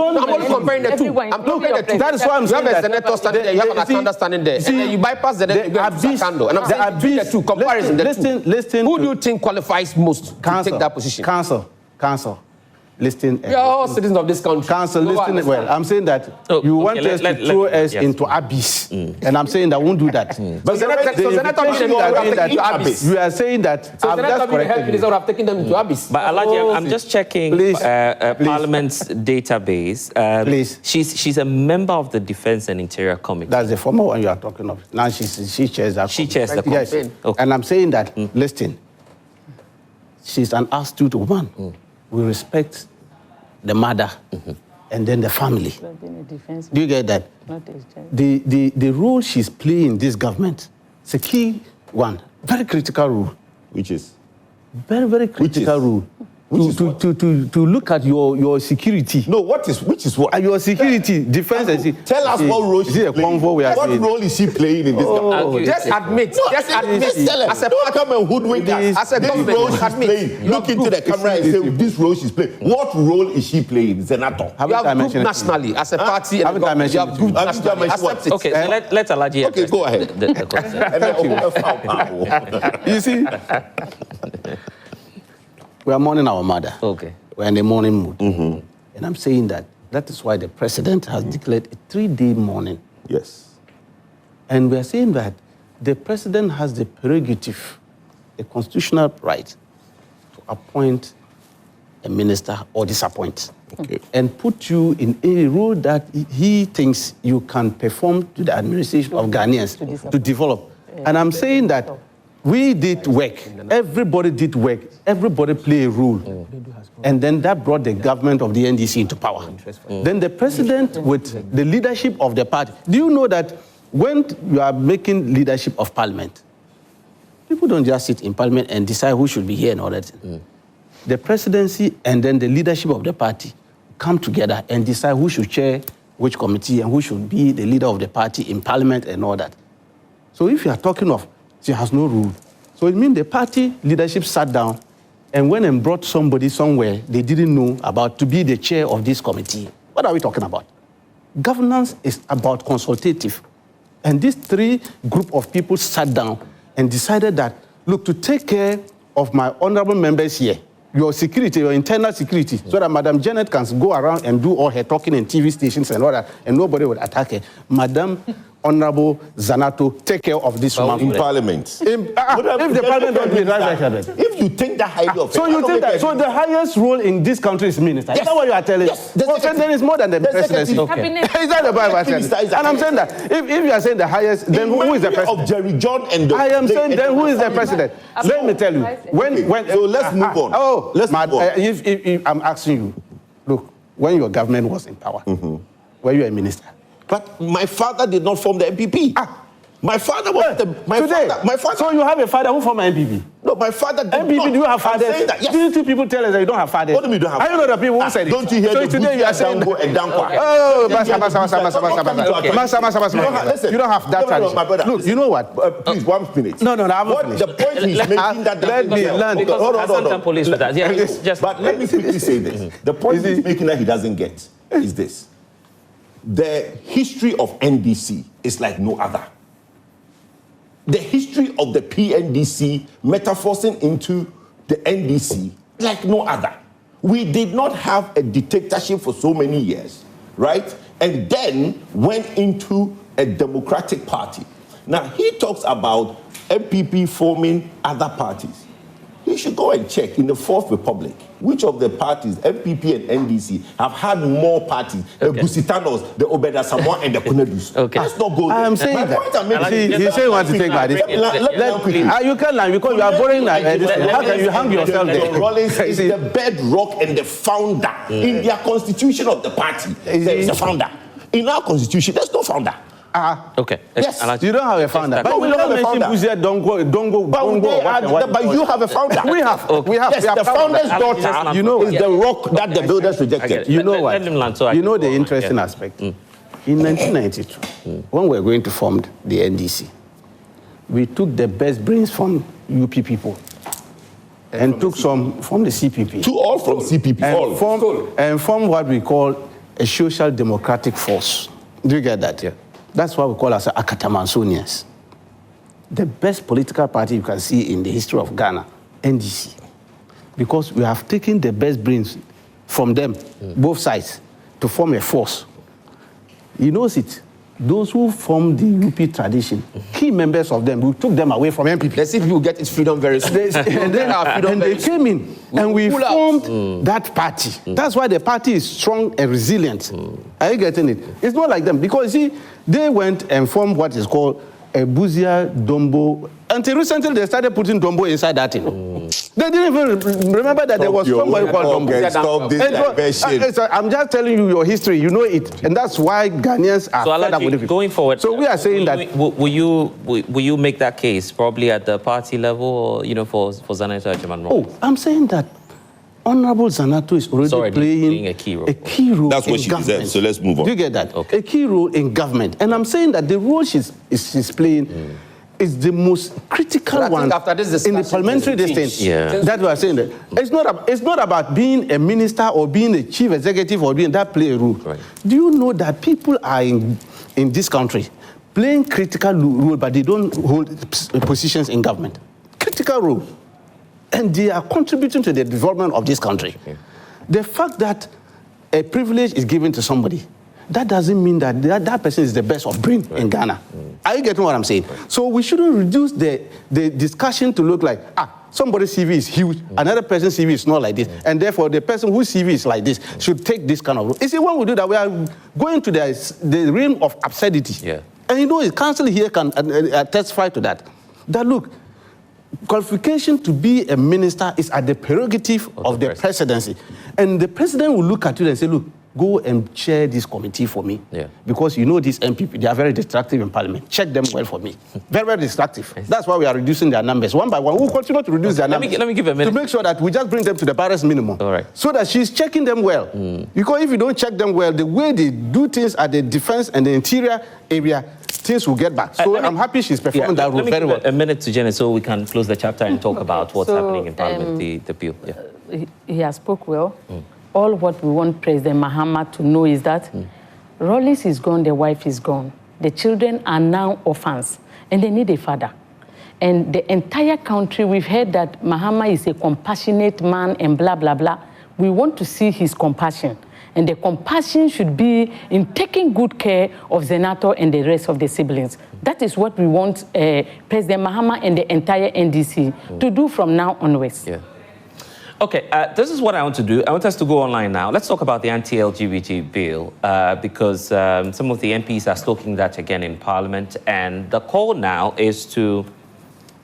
comparing the two. I'm comparing the two. That is why I'm saying that. You have a senator standing there, you have an accountant standing there, and then you bypass the net, you go to Sakando. And I'm saying between the two, comparison the two. Listen. Who do you think qualifies most to take that position? Council. Listen. We are all citizens of this country. Council, listen. Well, I'm saying that you want us to throw us into abyss, and I'm saying that won't do that. But you are saying that. So Senator have taken them into abyss. But Alaji, I'm just checking Parliament's database. Please. She's a member of the Defense and Interior Committee. That's the former one you are talking of. Now she chairs that. She chairs the committee. Yes. Okay. And I'm saying that. Listen. She's an astute woman. We respect the mother and then the family. Do you get that? The role she's playing in this government is a key one, very critical role. Which is? Very, very critical role. To look at your security. No, which is what? Your security, defense. Tell us what role she's playing. What role is she playing in this government? Just admit. Just admit. As a don't come and hoodwink us. As a government, she's playing. Look into the camera and say this role she's playing. What role is she playing, Senator? You have group nationally as a party. Haven't I mentioned you have group nationally. Okay, so let's Alaji. Okay, go ahead. You see. We are mourning our mother. Okay. We are in a mourning mood. And I'm saying that is why the president has declared a 3-day mourning. Yes. And we are saying that the president has the prerogative, a constitutional right, to appoint a minister or disappoint. Okay. And put you in a role that he thinks you can perform to the administration of Ghanaians to develop. And I'm saying that we did work. Everybody did work. Everybody played a role. And then that brought the government of the NDC into power. Then the president with the leadership of the party. Do you know that when you are making leadership of parliament, people don't just sit in parliament and decide who should be here and all that. The presidency and then the leadership of the party come together and decide who should chair which committee and who should be the leader of the party in parliament and all that. So if you are talking of she has no rule. So it means the party leadership sat down and went and brought somebody somewhere they didn't know about to be the chair of this committee. What are we talking about? Governance is about consultative. And these 3 group of people sat down and decided that, look, to take care of my honorable members here, your security, your internal security, so that Madam Janet can go around and do all her talking in TV stations and all that, and nobody would attack her. Madam Honorable Zanato take care of this woman. In Parliament. If the Parliament don't do it, if you think that highly of so you think that, so the highest role in this country is minister. Yes. Is that what you are telling? Yes. Well, then it's more than the presidency. Okay. Is that the Bible? And I'm saying that if you are saying the highest, then who is the president? Of Jerry John and I am saying then who is the president? Let me tell you. So let's move on. Oh, let's move on. If I'm asking you, look, when your government was in power, were you a minister? But my father did not form the MPP. My father was my father. So you have a father who formed an MPP? No, my father did MPP, not. do you have fathers? Yes. Do you think people tell us that you don't have fathers? What do you mean you don't have fathers? I know the people who said it. Don't you hear so the today you are saying Dango and Dankwa? Oh, Masa. You don't have that tradition. Look, you know what? Please, 1 minute. No, I'm not finished. The point he's making that... Let me learn. Hold on. But let me quickly say this. The point he's making that he doesn't get is this. The history of NDC is like no other. The history of the PNDC metamorphosing into the NDC like no other. We did not have a dictatorship for so many years, right? And then went into a democratic party. Now, he talks about MPP forming other parties. You should go and check in the Fourth Republic, which of the parties, MPP and NDC, have had more parties, the Gusitanos, the Obeda Samoa, and the Kunedus. Let's not go there. I'm saying that. He's saying what to take by this. You can't lie because you are boring like this. How can you hang yourself there? Rawlings is the bedrock and the founder. In their constitution of the party, there is a founder. In our constitution, there's no founder. Okay. Yes, you don't have a founder. But we don't have a founder. But you have a founder. We have. Yes, the founder's daughter, you know, is the rock that the builders rejected. You know what? You know the interesting aspect. In 1992, when we were going to form the NDC, we took the best brains from UP people and took some from the CPP. All from CPP. And formed what we call a social democratic force. Do you get that? Yeah. That's what we call as Akatamansonians. The best political party you can see in the history of Ghana, NDC. Because we have taken the best brains from them, both sides, to form a force. He knows it. Those who formed the UP tradition, key members of them, we took them away from MPP. Let's see if people get its freedom very soon. and they came in, and we formed that party. That's why the party is strong and resilient. Are you getting it? It's not like them, because you see, they went and formed what is called a Buzia Dombo. Until recently, they started putting Dombo inside that thing. They didn't even remember that there was somebody called Dombo. Stop this diversion. I'm just telling you your history. You know it, and that's why Ghanaians are fed up with it. Going forward, so we are saying that. Will you make that case probably at the party level, or for Zanato Agyemang? Oh, I'm saying that Honorable Zanato is already playing a key role. A key role. That's what she deserves. So let's move on. Do you get that? Okay. A key role in government, and I'm saying that the role she's playing is the most critical one after this in the parliamentary distance. Yeah. That's what I'm saying. That it's not about being a minister or being a chief executive or being that play a role. Right. Do you know that people are in this country playing critical role, but they don't hold positions in government? Critical role. And they are contributing to the development of this country. Okay. The fact that a privilege is given to somebody, that doesn't mean that that person is the best of brain in Ghana. Are you getting what I'm saying? So we shouldn't reduce the discussion to look like, somebody's CV is huge, another person's CV is not like this, and therefore the person whose CV is like this should take this kind of role. You see, when we do that, we are going to the realm of absurdity. Yeah. And the council here can testify to that. That look, qualification to be a minister is at the prerogative of the presidency. And the president will look at you and say, look, go and chair this committee for me. Yeah. Because you know these MPP, they are very destructive in parliament. Check them well for me. Very, very destructive. That's why we are reducing their numbers. One by one, we'll continue to reduce their numbers. Let me give a minute. To make sure that we just bring them to the barest minimum. All right. So that she's checking them well. Because if you don't check them well, the way they do things at the defense and the interior area, things will get back. So I'm happy she's performing that role very well. A minute to Jenny so we can close the chapter and talk about what's happening in Parliament, the bill. Yeah. He has spoke well. All what we want President Mahama to know is that Rawlings is gone, the wife is gone. The children are now orphans, and they need a father. And the entire country, we've heard that Mahama is a compassionate man and blah, blah, blah. We want to see his compassion. And the compassion should be in taking good care of Zenato and the rest of the siblings. That is what we want President Mahama and the entire NDC to do from now onwards. Yeah. Okay, this is what I want to do. I want us to go online now. Let's talk about the anti-LGBT bill because some of the MPs are stalking that again in Parliament, and the call now is to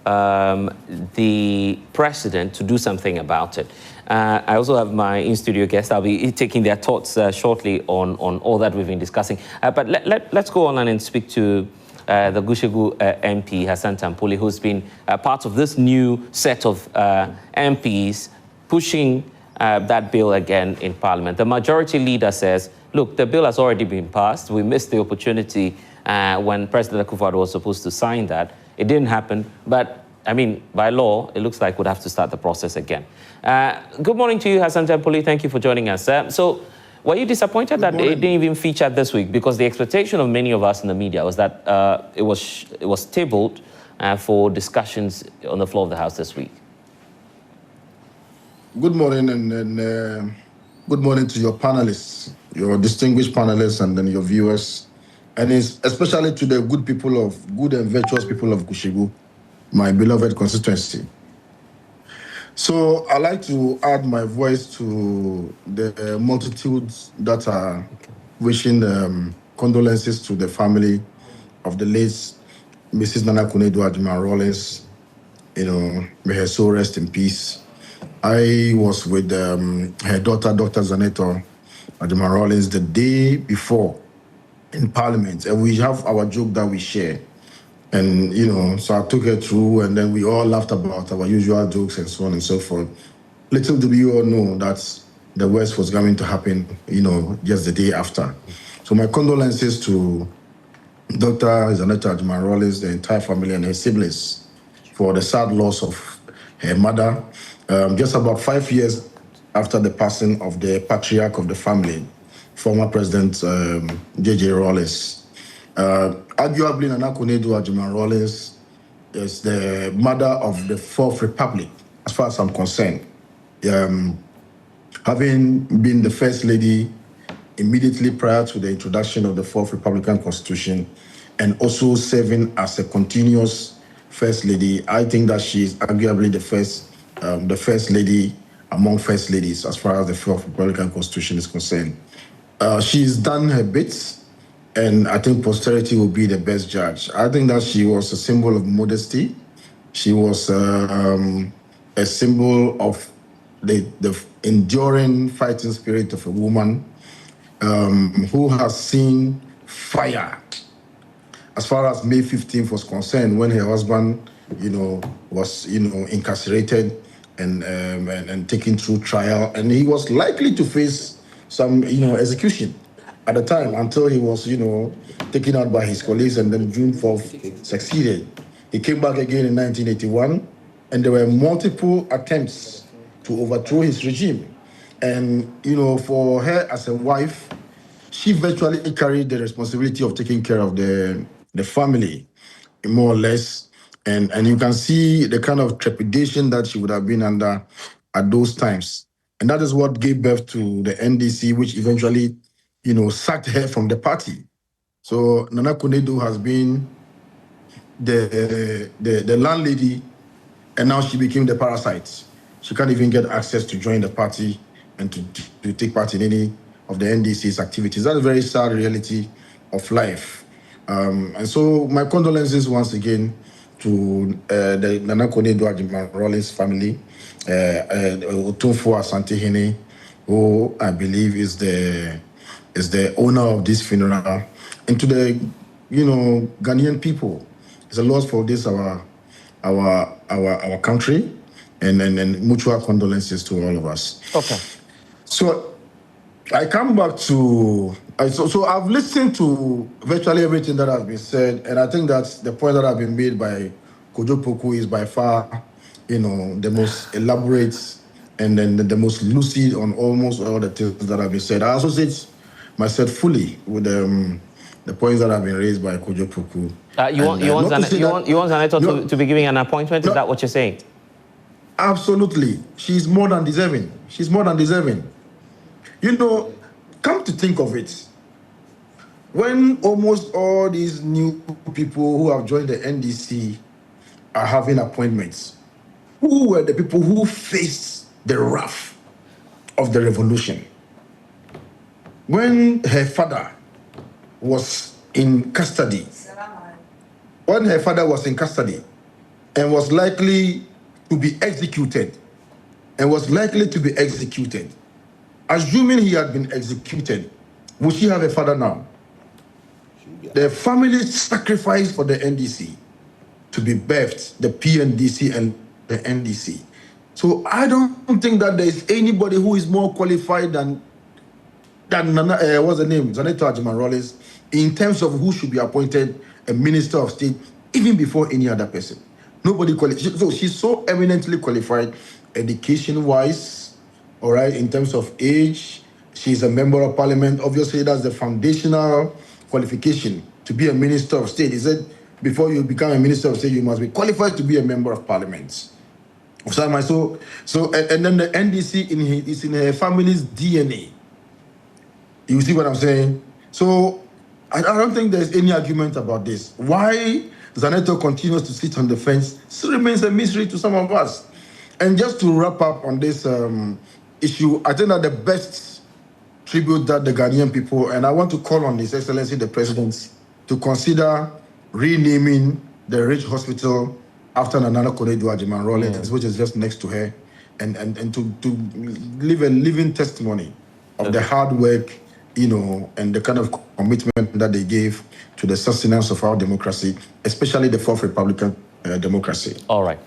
the President to do something about it. I also have my in-studio guest. I'll be taking their thoughts shortly on all that we've been discussing. But let's go online and speak to the Gushegu MP, Hassan Tampoli, who's been part of this new set of MPs pushing that bill again in Parliament. The majority leader says, look, the bill has already been passed. We missed the opportunity when President Akufo-Addo was supposed to sign that. It didn't happen, but I mean, by law, it looks like we'd have to start the process again. Good morning to you, Hassan Tampoli. Thank you for joining us. So, were you disappointed that it didn't even feature this week? Because the expectation of many of us in the media was that it was tabled for discussions on the floor of the House this week. Good morning, and good morning to your panelists, your distinguished panelists, and then your viewers, and especially to the good and virtuous people of Gushegu, my beloved constituency. So I'd like to add my voice to the multitudes that are wishing condolences to the family of the late Mrs. Nana Konadu Rawlings. You know, may her soul rest in peace. I was with her daughter, Dr. Zaneto Rawlings, the day before in Parliament, and we have our joke that we share. And, you know, so I took her through, and then we all laughed about our usual jokes and so on and so forth. Little did we all know that the worst was going to happen, you know, just the day after. So my condolences to Dr. Zaneto Rawlings, the entire family and her siblings for the sad loss of her mother. Just about 5 years after the passing of the patriarch of the family, former President J.J. Rawlings. Arguably, Nana Konadu Rawlings is the mother of the Fourth Republic, as far as I'm concerned. Having been the First Lady immediately prior to the introduction of the Fourth Republican Constitution, and also serving as a continuous First Lady, I think that she is arguably the First Lady among First Ladies as far as the Fourth Republican Constitution is concerned. She's done her bits, and I think posterity will be the best judge. I think that she was a symbol of modesty. She was a symbol of the enduring fighting spirit of a woman who has seen fire. As far as May 15th was concerned, when her husband, you know, was, you know, incarcerated and taken through trial, and he was likely to face some, you know, execution at the time until he was, you know, taken out by his colleagues, and then June 4th succeeded. He came back again in 1981, and there were multiple attempts to overthrow his regime. And, you know, for her as a wife, she virtually carried the responsibility of taking care of the family, more or less. And you can see the kind of trepidation that she would have been under at those times. And that is what gave birth to the NDC, which eventually, you know, sacked her from the party. So Nana Konadu has been the landlady, and now she became the parasite. She can't even get access to join the party and to take part in any of the NDC's activities. That's a very sad reality of life. And so my condolences once again to the Nana Konadu Rawlings family, Otunfo Asantehene, who I believe is the owner of this funeral, and to the, you know, Ghanaian people. It's a loss for this our country, and mutual condolences to all of us. Okay. So I come back to so I've listened to virtually everything that has been said, and I think that's the point that has been made by Kojo Poku is by far, you know, the most elaborate and then the most lucid on almost all the things that have been said. I associate myself fully with the points that have been raised by Kojo Poku. You want Zaneto to be giving an appointment? Is that what you're saying? Absolutely. She's more than deserving. She's more than deserving. You know, come to think of it, when almost all these new people who have joined the NDC are having appointments, who were the people who faced the wrath of the revolution? When her father was in custody, and was likely to be executed, assuming he had been executed, would she have a father now? The family sacrificed for the NDC to be birthed, the PNDC and the NDC. So I don't think that there is anybody who is more qualified than what's the name? Zaneto Rawlings, in terms of who should be appointed a minister of state, even before any other person. Nobody qualified. So she's so eminently qualified, education-wise, all right, in terms of age. She's a member of parliament. Obviously, that's the foundational qualification to be a minister of state. He said, before you become a minister of state, you must be qualified to be a member of parliament. So and then the NDC is in her family's DNA. You see what I'm saying? So I don't think there's any argument about this. Why Zaneto continues to sit on the fence still remains a mystery to some of us. And just to wrap up on this issue, I think that the best tribute that the Ghanaian people, and I want to call on His Excellency the President to consider renaming the Ridge Hospital after Nana Konedu Ajiman Rawlings, which is just next to her, and to leave a living testimony of the hard work, you know, and the kind of commitment that they gave to the sustenance of our democracy, especially the Fourth Republican democracy. All right.